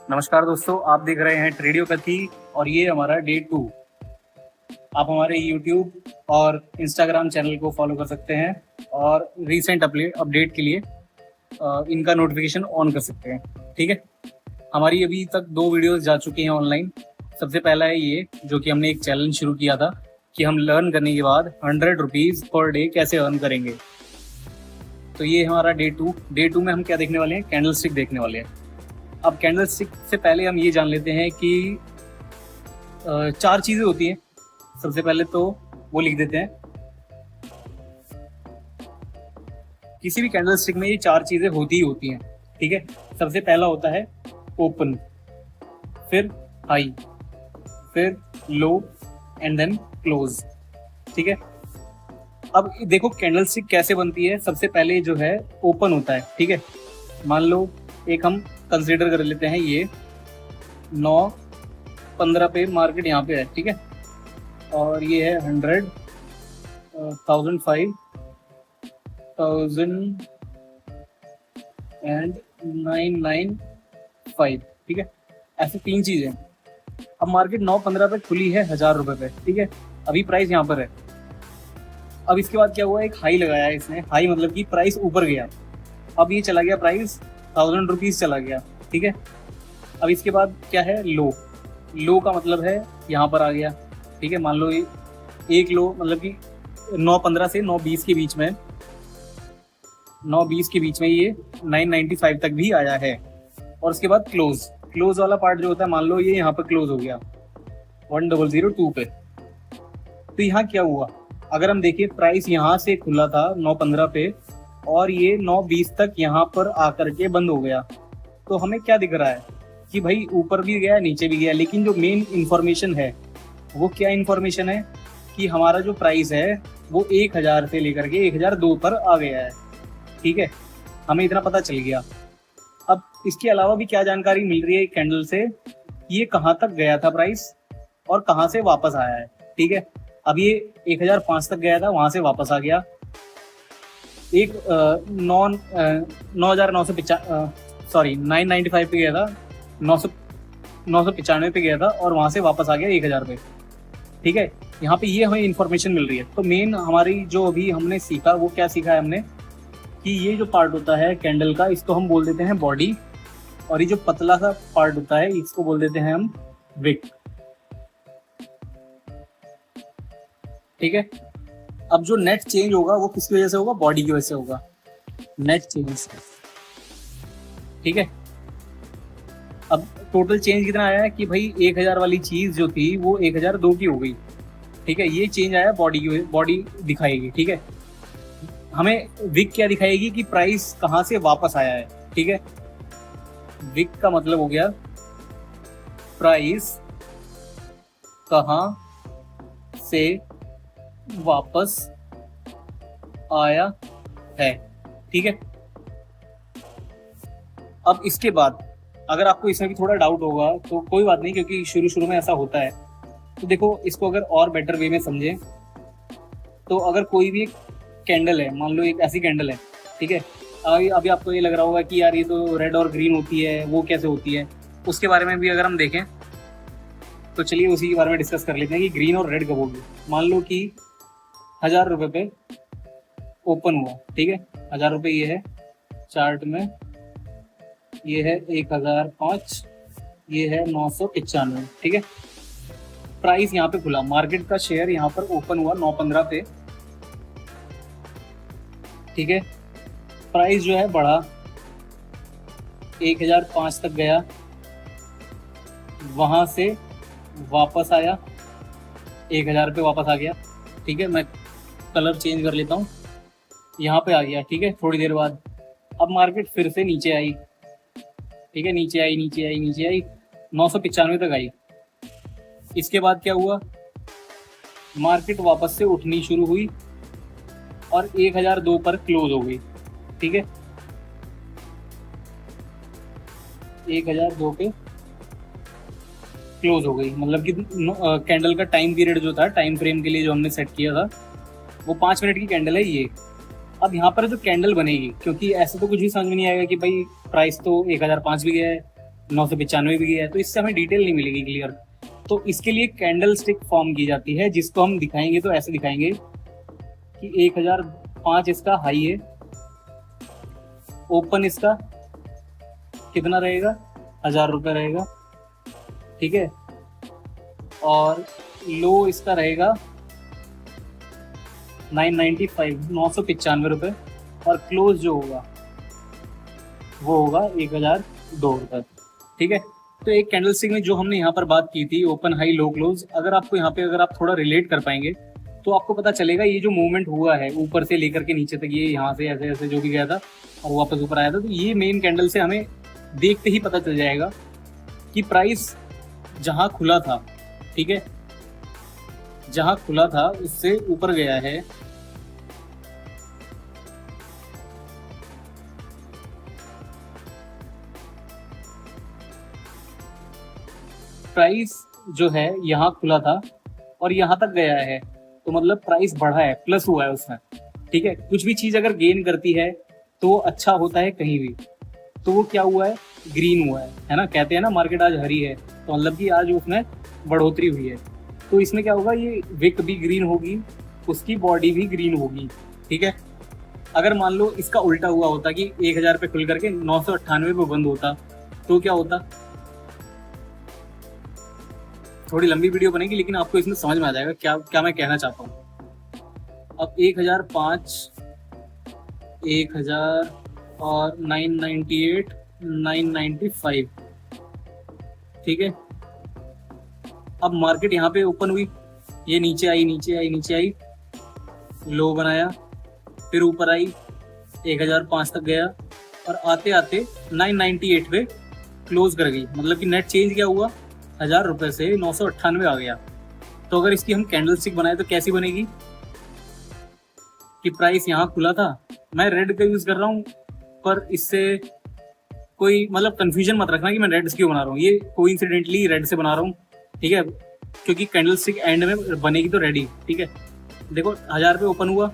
नमस्कार दोस्तों, आप देख रहे हैं ट्रेडियो कथी और ये हमारा डे 2। आप हमारे यूट्यूब और इंस्टाग्राम चैनल को फॉलो कर सकते हैं और रीसेंट अपडेट के लिए इनका नोटिफिकेशन ऑन कर सकते हैं। ठीक है, हमारी अभी तक 2 वीडियोस जा चुकी हैं ऑनलाइन। सबसे पहला है ये, जो कि हमने एक चैलेंज शुरू किया था कि हम लर्न करने के बाद 100 रुपीज़ पर डे कैसे अर्न करेंगे। तो ये हमारा डे 2। डे 2 में हम क्या देखने वाले हैं? कैंडल स्टिक देखने वाले हैं। अब कैंडल स्टिक से पहले हम ये जान लेते हैं कि 4 चीज़ें होती हैं। सबसे पहले तो वो लिख देते हैं, किसी भी कैंडल स्टिक में ये 4 चीज़ें होती ही होती हैं। ठीक है, सबसे पहला होता है ओपन, फिर हाई, फिर लो एंड देन क्लोज। ठीक है, अब देखो कैंडल स्टिक कैसे बनती है। सबसे पहले जो है ओपन होता है। ठीक है, मान लो एक हम कंसीडर कर लेते हैं, ये 9:15 पे मार्केट यहाँ पे है। ठीक है, और ये है 100, 1005, 1000 एंड 995। ठीक है, ऐसे 3 चीज़ें। अब मार्केट 9:15 पे खुली है 1000 रुपये पे। ठीक है, अभी प्राइस यहाँ पर है। अब इसके बाद क्या हुआ, एक हाई लगाया है इसने। हाई मतलब कि प्राइस ऊपर गया। अब ये चला गया, प्राइस 1000 रुपीज़ चला गया। ठीक है, अब इसके बाद क्या है, लो। लो का मतलब है यहाँ पर आ गया। ठीक है, मान लो एक लो मतलब कि 9:15 से 9:20 के बीच में, 9:20 के बीच में ये 995 तक भी आया है। और उसके बाद क्लोज। क्लोज वाला पार्ट जो होता है, मान लो ये यहाँ पर क्लोज हो गया 1002 पे। तो यहाँ क्या हुआ, अगर हम देखिए प्राइस यहाँ से खुला था 9:15 पे और ये 9:20 तक यहाँ पर आकर के बंद हो गया। तो हमें क्या दिख रहा है कि भाई ऊपर भी गया नीचे भी गया, लेकिन जो मेन इंफॉर्मेशन है वो क्या इंफॉर्मेशन है कि हमारा जो प्राइस है वो 1000 से लेकर के 1002 पर आ गया है। ठीक है, हमें इतना पता चल गया। अब इसके अलावा भी क्या जानकारी मिल रही है कैंडल से, ये कहाँ तक गया था प्राइस और कहाँ से वापस आया है। ठीक है, अब ये 1005 तक गया था, वहां से वापस आ गया। एक 995 पे गया था, 995 पे गया था और वहां से वापस आ गया 1000 पे। ठीक है, यहाँ पे ये हमें इंफॉर्मेशन मिल रही है। तो मेन हमारी जो अभी हमने सीखा, वो क्या सीखा है हमने कि ये जो पार्ट होता है कैंडल का, इसको हम बोल देते हैं बॉडी, और ये जो पतला सा पार्ट होता है इसको बोल देते हैं हम विक। ठीक है, अब जो नेट चेंज होगा वो किसकी वजह से होगा? बॉडी की वजह से होगा, नेट चेंज। ठीक है, अब टोटल चेंज कितना आया है कि भाई 1000 वाली चीज जो थी वो 1002 की हो गई। ठीक है, ये चेंज आया बॉडी की, बॉडी दिखाएगी। ठीक है, हमें विक क्या दिखाएगी कि प्राइस कहाँ से वापस आया है। ठीक है, विक का मतलब हो गया प्राइस कहाँ से वापस आया है। ठीक है, अब इसके बाद अगर आपको इसमें भी थोड़ा डाउट होगा तो कोई बात नहीं, क्योंकि शुरू में ऐसा होता है। तो देखो, इसको अगर और बेटर वे में समझें तो अगर कोई भी एक कैंडल है, मान लो एक ऐसी कैंडल है। ठीक है, अभी आपको ये लग रहा होगा कि यार ये तो रेड और ग्रीन होती है, वो कैसे होती है? उसके बारे में भी अगर हम देखें तो चलिए उसी के बारे में डिस्कस कर लेते हैं कि ग्रीन और रेड कब होगी। मान लो कि 1000 रुपये पे ओपन हुआ। ठीक है, 1000 रुपये ये है चार्ट में, ये है 1005, ये है 995। ठीक है, प्राइस यहाँ पे खुला, मार्केट का शेयर यहाँ पर ओपन हुआ 9:15 पे। ठीक है, प्राइस जो है बढ़ा, 1005 तक गया, वहां से वापस आया 1000 पे वापस आ गया। ठीक है, मैं कलर चेंज कर लेता हूँ, यहाँ पे आ गया। ठीक है, थोड़ी देर बाद अब मार्केट फिर से नीचे आई। ठीक है, नीचे आई 995 तक आई। इसके बाद क्या हुआ, मार्केट वापस से उठनी शुरू हुई और 1002 पर क्लोज हो गई। ठीक है, 1002 पे क्लोज हो गई, मतलब कि कैंडल का टाइम पीरियड जो था, टाइम फ्रेम के लिए जो हमने सेट किया था, वो 5 मिनट की कैंडल है ये। अब यहाँ पर जो कैंडल बनेगी, क्योंकि ऐसे तो कुछ भी समझ में नहीं आएगा कि भाई प्राइस तो 1005 भी गया है, 995 भी गया है, तो इससे हमें डिटेल नहीं मिलेगी क्लियर। तो इसके लिए कैंडल स्टिक फॉर्म की जाती है, जिसको हम दिखाएंगे तो ऐसे दिखाएंगे कि 1005 इसका हाई है, ओपन इसका कितना रहेगा, 1000 रुपये रहेगा, ठीक है, और लो इसका रहेगा 995 995 रुपये, और क्लोज जो होगा वो होगा 1002 रुपये, ठीक है। तो एक कैंडल स्टिक में जो हमने यहाँ पर बात की थी ओपन हाई लो क्लोज, अगर आपको यहाँ पे अगर आप थोड़ा रिलेट कर पाएंगे तो आपको पता चलेगा ये जो मूवमेंट हुआ है ऊपर से लेकर के नीचे तक, ये यहाँ से ऐसे ऐसे जो भी गया था और वापस ऊपर आया था, तो ये मेन कैंडल से हमें देखते ही पता चल जाएगा कि प्राइस जहाँ खुला था, ठीक है, जहाँ खुला था उससे ऊपर गया है, प्राइस जो है यहाँ खुला था और यहाँ तक गया है, तो मतलब प्राइस बढ़ा है, प्लस हुआ है उसमें, ठीक है। कुछ भी चीज अगर गेन करती है तो अच्छा होता है कहीं भी, तो वो क्या हुआ है, ग्रीन हुआ है ना। कहते हैं ना मार्केट आज हरी है, तो मतलब कि आज उसमें बढ़ोतरी हुई है, तो इसमें क्या होगा, ये विक भी ग्रीन होगी, उसकी बॉडी भी ग्रीन होगी, ठीक है। अगर मान लो इसका उल्टा हुआ होता कि 1000 पे खुल करके 998 पे बंद होता, तो क्या होता। थोड़ी लंबी वीडियो बनेगी लेकिन आपको इसमें समझ में आ जाएगा क्या क्या मैं कहना चाहता हूँ। अब 1005, 1000 और 998, 995, ठीक है। अब मार्केट यहाँ पे ओपन हुई, ये नीचे आई नीचे आई नीचे आई, लो बनाया, फिर ऊपर आई 1005 तक गया और आते आते 998 पे क्लोज कर गई। मतलब कि नेट चेंज क्या हुआ, 1000 रुपये से 998 आ गया। तो अगर इसकी हम कैंडल स्टिक बनाए तो कैसी बनेगी कि प्राइस यहाँ खुला था, मैं रेड का यूज कर रहा हूँ, पर इससे कोई मतलब कंफ्यूजन मत रखना कि मैं रेड क्यों बना रहा हूँ, ये कोइंसिडेंटली रेड से बना रहा हूँ, ठीक है, क्योंकि कैंडल स्टिक एंड में बनेगी तो रेडी, ठीक है। देखो 1000 पे ओपन हुआ,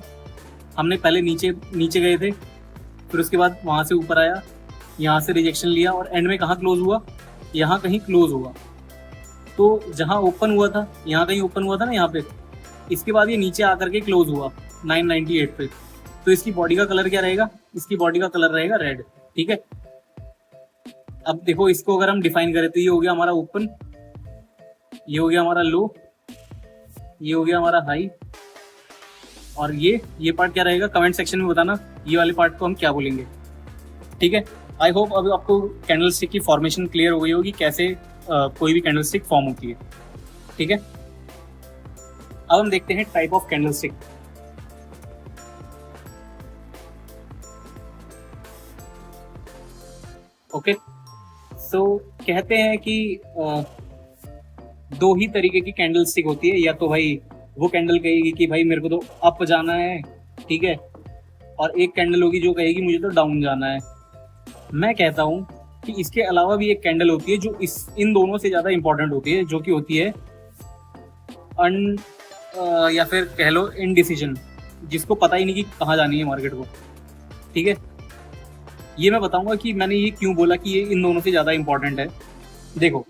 हमने पहले नीचे नीचे गए थे, फिर उसके बाद वहां से ऊपर आया, यहाँ से रिजेक्शन लिया और एंड में कहाँ क्लोज हुआ, यहाँ कहीं क्लोज हुआ। तो जहाँ ओपन हुआ था, यहाँ कहीं ओपन हुआ था ना यहाँ पे, इसके बाद ये नीचे आकर के क्लोज हुआ 998 पे, तो इसकी बॉडी का कलर क्या रहेगा, इसकी बॉडी का कलर रहेगा रेड, ठीक है। अब देखो इसको अगर हम डिफाइन करें तो ये हो गया हमारा ओपन, ये हो गया हमारा लो, ये हो गया हमारा हाई, और ये पार्ट क्या रहेगा कमेंट सेक्शन में बताना, ये वाले पार्ट को हम क्या बोलेंगे, ठीक है। आई होप अब आपको कैंडल स्टिक की फॉर्मेशन क्लियर हो गई होगी, कैसे कोई भी कैंडल स्टिक फॉर्म होती है, ठीक है। अब हम देखते हैं type of candlestick. Okay, so कहते हैं कि दो ही तरीके की कैंडल स्टिक होती है, या तो भाई वो कैंडल कहेगी कि भाई मेरे को तो अप जाना है, ठीक है, और एक कैंडल होगी जो कहेगी मुझे तो डाउन जाना है। मैं कहता हूं कि इसके अलावा भी एक कैंडल होती है जो इन दोनों से ज्यादा इंपॉर्टेंट होती है, जो कि होती है या फिर कह लो इनडिसीजन, जिसको पता ही नहीं कि कहाँ जानी है मार्केट को, ठीक है। ये मैं बताऊंगा कि मैंने ये क्यों बोला कि ये इन दोनों से ज्यादा इंपॉर्टेंट है। देखो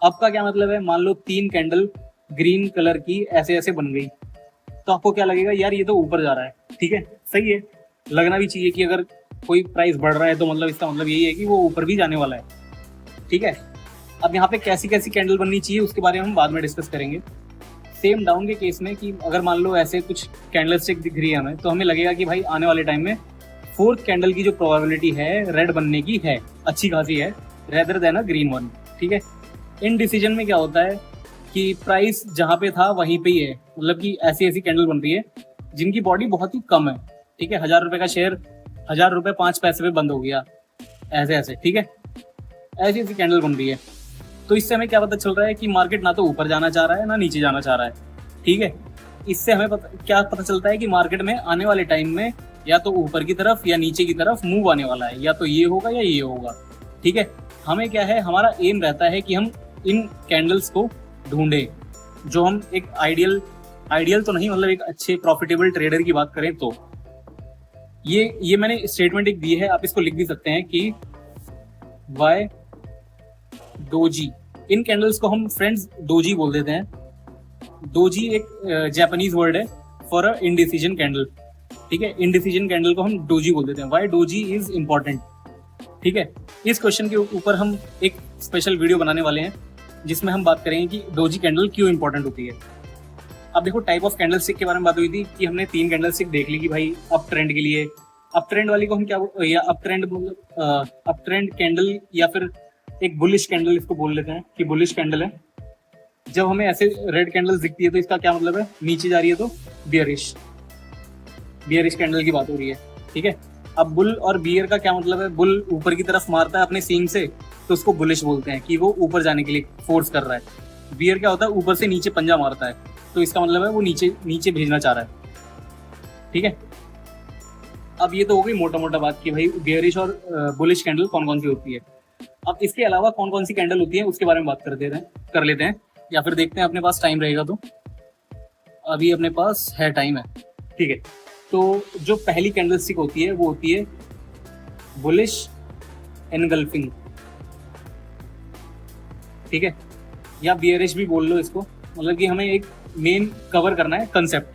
अब का क्या मतलब है, मान लो 3 कैंडल ग्रीन कलर की ऐसे ऐसे बन गई, तो आपको क्या लगेगा, यार ये तो ऊपर जा रहा है, ठीक है, सही है, लगना भी चाहिए कि अगर कोई प्राइस बढ़ रहा है तो मतलब इसका मतलब यही है कि वो ऊपर भी जाने वाला है, ठीक है। अब यहाँ पे कैसी कैसी कैंडल बननी चाहिए उसके बारे में हम बाद में डिस्कस करेंगे। सेम डाउन के केस में कि अगर मान लो ऐसे कुछ कैंडल स्टिक दिख रही है हमें, तो हमें लगेगा कि भाई आने वाले टाइम में 4th कैंडल की जो प्रोबेबिलिटी है रेड बनने की है अच्छी खासी है, रेदर देन अ ग्रीन वन, ठीक है। इन डिसीजन में क्या होता है कि प्राइस जहाँ पे था वहीं पे ही है, मतलब कि ऐसी ऐसी कैंडल बन रही है जिनकी बॉडी बहुत ही कम है, ठीक है। 1000 रुपये का शेयर 1000 रुपये 5 पैसे पे बंद हो गया, ऐसे ऐसे, ठीक है, ऐसी ऐसी कैंडल बन रही है। तो इससे हमें क्या पता चल रहा है कि मार्केट ना तो ऊपर जाना चाह रहा है ना नीचे जाना चाह रहा है, ठीक है। इससे हमें क्या पता चलता है कि मार्केट में आने वाले टाइम में या तो ऊपर की तरफ या नीचे की तरफ मूव आने वाला है, या तो ये होगा या ये होगा, ठीक है। हमें क्या है, हमारा एम रहता है कि हम इन कैंडल्स को ढूंढे, जो हम एक आइडियल तो नहीं, मतलब एक अच्छे प्रॉफिटेबल ट्रेडर की बात करें तो ये मैंने स्टेटमेंट एक दी है, आप इसको लिख भी सकते हैं कि वाई डोजी। इन कैंडल्स को हम फ्रेंड्स डोजी बोल देते हैं। डोजी एक जापानीज वर्ड है फॉर अ इंडिसीजन कैंडल। ठीक है, इंडिसीजन कैंडल को हम डोजी बोल देते हैं। Why doji is important. ठीक है, इस क्वेश्चन के ऊपर हम एक स्पेशल वीडियो बनाने वाले हैं जिसमें हम बात करेंगे कि डोजी कैंडल क्यों इंपॉर्टेंट होती है। अब देखो, टाइप ऑफ कैंडल स्टिक के बारे में बात हुई थी कि हमने 3 कैंडल स्टिक देख ली कि भाई अप ट्रेंड के लिए, अप ट्रेंड वाली को हम क्या, या अप ट्रेंड कैंडल या फिर एक बुलिश कैंडल इसको बोल लेते हैं कि बुलिश कैंडल है। जब हमें ऐसे रेड कैंडल दिखती है तो इसका क्या मतलब है, नीचे जा रही है तो बियरिश कैंडल की बात हो रही है। ठीक है, अब बुल और बियर का क्या मतलब है, बुल ऊपर की तरफ मारता है अपने सींग से तो उसको बुलिश बोलते हैं कि वो ऊपर जाने के लिए फोर्स कर रहा है। बियर क्या होता है, ऊपर से नीचे पंजा मारता है तो इसका मतलब है वो नीचे भेजना चाह रहा है। ठीक है, अब ये तो हो गई मोटा मोटा बात कि भाई बियरिश और बुलिश कैंडल कौन कौन सी होती है। अब इसके अलावा कौन कौन सी कैंडल होती है उसके बारे में बात कर लेते हैं, या फिर देखते हैं अपने पास टाइम रहेगा तो। अभी अपने पास है टाइम है। ठीक है, तो जो पहली कैंडल स्टिक होती है वो होती है बुलिश एनगल्फिंग। ठीक है, या बियरिश भी बोल लो इसको, मतलब कि हमें एक मेन कवर करना है कंसेप्ट।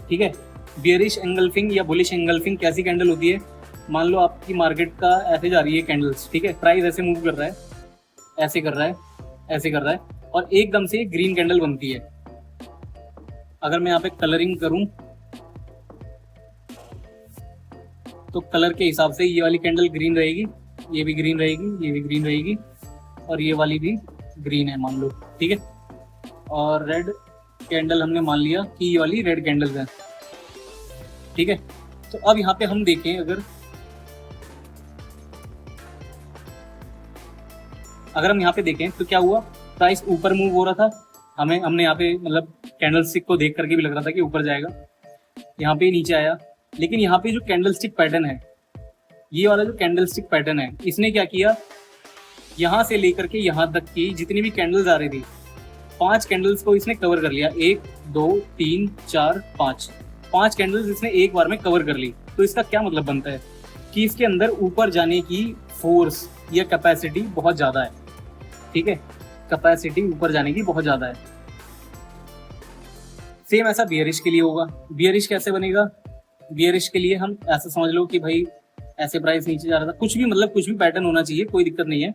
ठीक है, बियरिश एंगल्फिंग या बुलिश एंगल्फिंग कैसी कैंडल होती है, मान लो आपकी मार्केट का ऐसे जा रही है कैंडल्स। ठीक है, प्राइस ऐसे मूव कर रहा है, ऐसे कर रहा है, ऐसे कर रहा है, और एकदम से ग्रीन कैंडल बनती है। अगर मैं यहाँ पे कलरिंग करूं तो कलर के हिसाब से ये वाली कैंडल ग्रीन रहेगी, ये भी ग्रीन रहेगी, ये भी ग्रीन रहेगी, और ये वाली भी ग्रीन है मान लो। ठीक है, और रेड कैंडल हमने मान लिया कि ये वाली रेड कैंडल है। ठीक है, तो अब यहाँ पे हम देखें, अगर हम यहाँ पे देखें तो क्या हुआ, प्राइस ऊपर मूव हो रहा था, हमने यहाँ पे मतलब कैंडल स्टिक को देख करके भी लग रहा था कि ऊपर जाएगा, यहाँ पे नीचे आया। लेकिन यहाँ पे जो कैंडल स्टिक पैटर्न है, ये वाला जो कैंडल स्टिक पैटर्न है, इसने क्या किया, यहाँ से लेकर के यहाँ तक की जितनी भी कैंडल्स आ रही थी, 5 कैंडल्स को इसने कवर कर लिया। 1 2 3 4 5 कैंडल्स इसने एक बार में कवर कर ली। तो इसका क्या मतलब बनता है कि इसके अंदर ऊपर जाने की फोर्स या कैपेसिटी बहुत ज्यादा है। ठीक है, कैपेसिटी ऊपर जाने की बहुत ज्यादा है। सेम ऐसा बियरिश के लिए होगा। बियरिश कैसे बनेगा, बियरिश के लिए हम ऐसा समझ लो कि भाई ऐसे प्राइस नीचे जा रहा था, कुछ भी मतलब कुछ भी पैटर्न होना चाहिए, कोई दिक्कत नहीं है।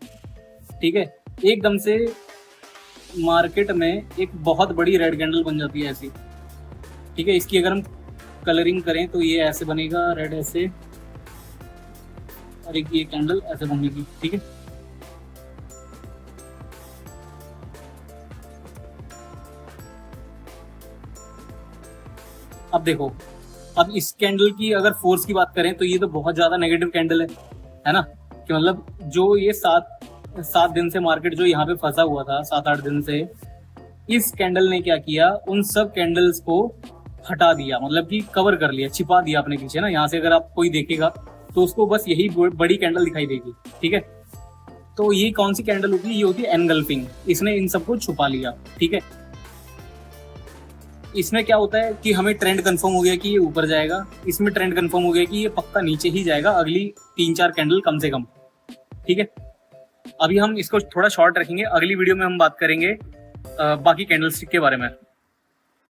ठीक है, एकदम से मार्केट में एक बहुत बड़ी रेड कैंडल बन जाती है ऐसी। ठीक है, इसकी अगर हम कलरिंग करें तो ये ऐसे बनेगा, रेड ऐसे, और एक ये कैंडल ऐसे बनेगी। ठीक है, अब देखो, अब इस कैंडल की अगर फोर्स की बात करें तो ये तो बहुत ज्यादा नेगेटिव कैंडल है ना, कि मतलब जो ये 7 दिन से मार्केट जो यहाँ पे फंसा हुआ था, 7-8 दिन से, इस कैंडल ने क्या किया, उन सब कैंडल्स को हटा दिया, मतलब कि कवर कर लिया, छिपा दिया अपने पीछे ना। यहाँ से अगर आप कोई देखेगा तो उसको बस यही बड़ी कैंडल दिखाई देगी। ठीक है, तो ये कौन सी कैंडल होगी, ये होती है एनगल्फिंग। इसने इन सबको छुपा लिया। ठीक है, इसमें क्या होता है कि हमें ट्रेंड कंफर्म हो गया कि ये ऊपर जाएगा, इसमें ट्रेंड कंफर्म हो गया कि ये पक्का नीचे ही जाएगा अगली 3-4 कैंडल कम से कम। ठीक है, अभी हम इसको थोड़ा शॉर्ट रखेंगे, अगली वीडियो में हम बात करेंगे बाकी कैंडल स्टिक के बारे में।